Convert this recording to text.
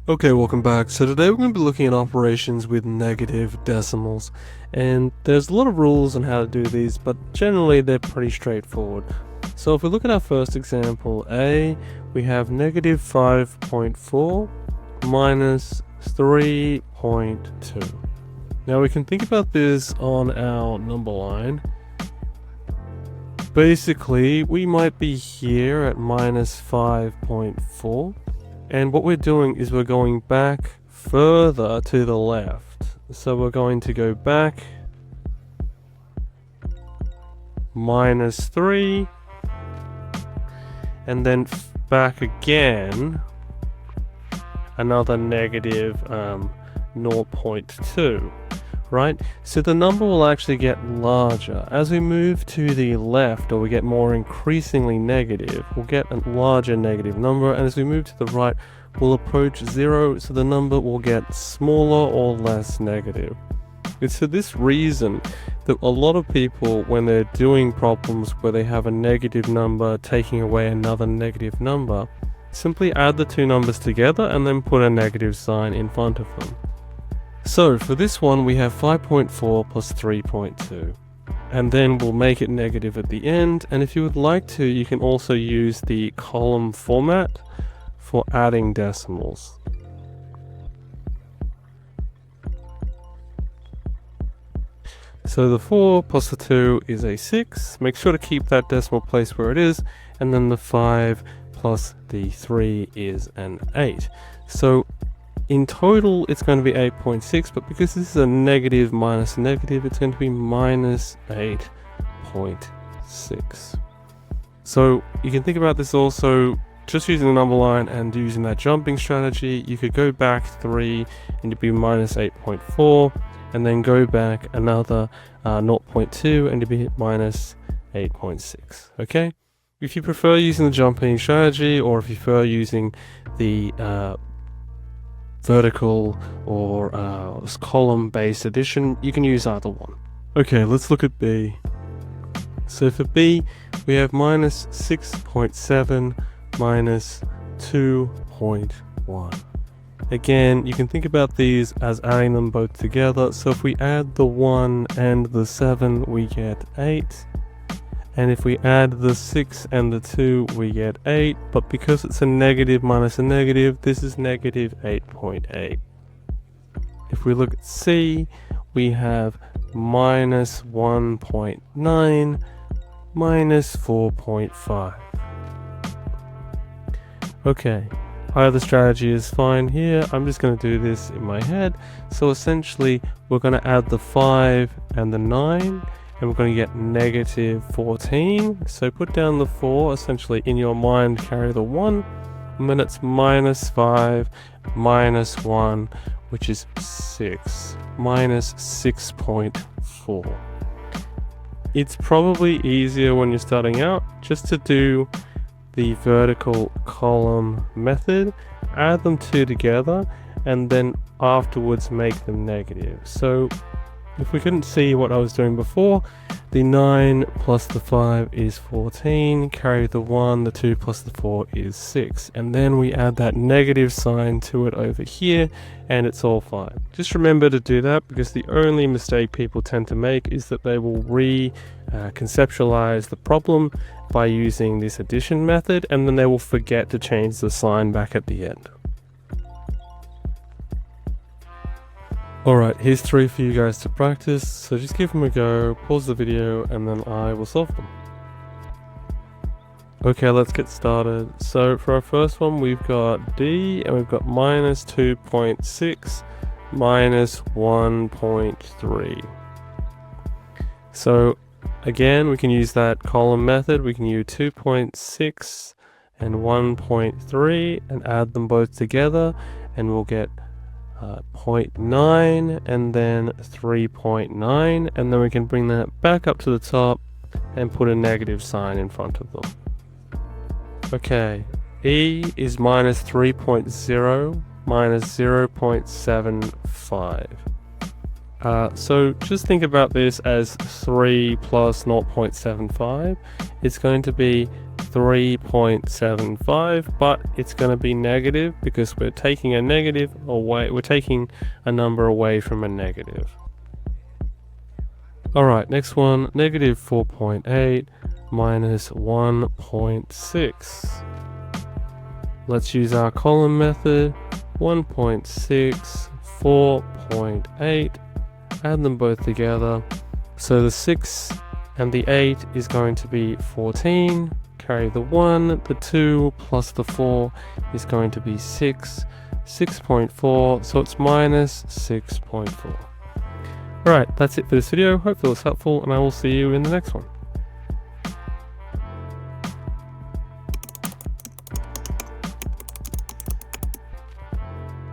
Okay, welcome back. So today we're going to be looking at operations with negative decimals. And there's a lot of rules on how to do these, but generally they're pretty straightforward. So if we look at our first example, A, we have negative 5.4 minus 3.2. Now we can think about this on our number line. Basically, we might be here at minus 5.4. And what we're doing is we're going back further to the left. So we're going to go back minus 3 and then back again another negative 0.2. Right? So the number will actually get larger. As we move to the left, or we get more increasingly negative, we'll get a larger negative number, and as we move to the right, we'll approach 0, so the number will get smaller or less negative. It's for this reason that a lot of people, when they're doing problems where they have a negative number taking away another negative number, simply add the two numbers together and then put a negative sign in front of them. So for this one we have 5.4 plus 3.2, and then we'll make it negative at the end, and if you would like to, you can also use the column format for adding decimals. So the 4 plus the 2 is a 6, make sure to keep that decimal place where it is, and then the 5 plus the 3 is an 8. So in total, it's going to be 8.6, but because this is a negative minus a negative, it's going to be minus 8.6. So you can think about this also just using the number line and using that jumping strategy. You could go back 3 and it'd be minus 8.4, and then go back another 0.2 and it'd be minus 8.6. Okay? If you prefer using the jumping strategy, or if you prefer using the vertical or column based addition, you can use either one. Okay, let's look at B. So for B, we have minus 6.7 minus 2.1. Again, you can think about these as adding them both together. So if we add the 1 and the 7, we get 8. And if we add the 6 and the 2, we get 8, but because it's a negative minus a negative, this is negative 8.8. If we look at C, we have minus 1.9 minus 4.5. Okay, either strategy is fine here. I'm just going to do this in my head. So essentially, we're going to add the 5 and the 9. And we're going to get negative 14. So put down the 4, essentially in your mind carry the 1, and then it's minus 5 minus 1, which is 6, minus 6.4. It's probably easier when you're starting out just to do the vertical column method, add them two together, and then afterwards make them negative. So if we couldn't see what I was doing before, the 9 plus the 5 is 14, carry the 1, the 2 plus the 4 is 6, and then we add that negative sign to it over here, and it's all fine. Just remember to do that, because the only mistake people tend to make is that they will conceptualize the problem by using this addition method, and then they will forget to change the sign back at the end. Alright, here's 3 for you guys to practice, so just give them a go, pause the video, and then I will solve them. Okay, let's get started. So for our first one, we've got D, and we've got minus 2.6 minus 1.3. So again, we can use that column method. We can use 2.6 and 1.3 and add them both together, and we'll get 0.9 and then 3.9, and then we can bring that back up to the top and put a negative sign in front of them. Okay, E is minus 3.0 minus 0.75. So just think about this as 3 plus 0.75. It's going to be 3.75, but it's going to be negative because we're taking a negative away, we're taking a number away from a negative. Alright, next one, negative 4.8 minus 1.6. Let's use our column method. 1.6, 4.8, add them both together. So the 6 and the 8 is going to be 14. Carry the 1, the 2 plus the 4 is going to be 6. 6.4, so it's minus 6.4. Alright, that's it for this video. Hopefully it was helpful, and I will see you in the next one.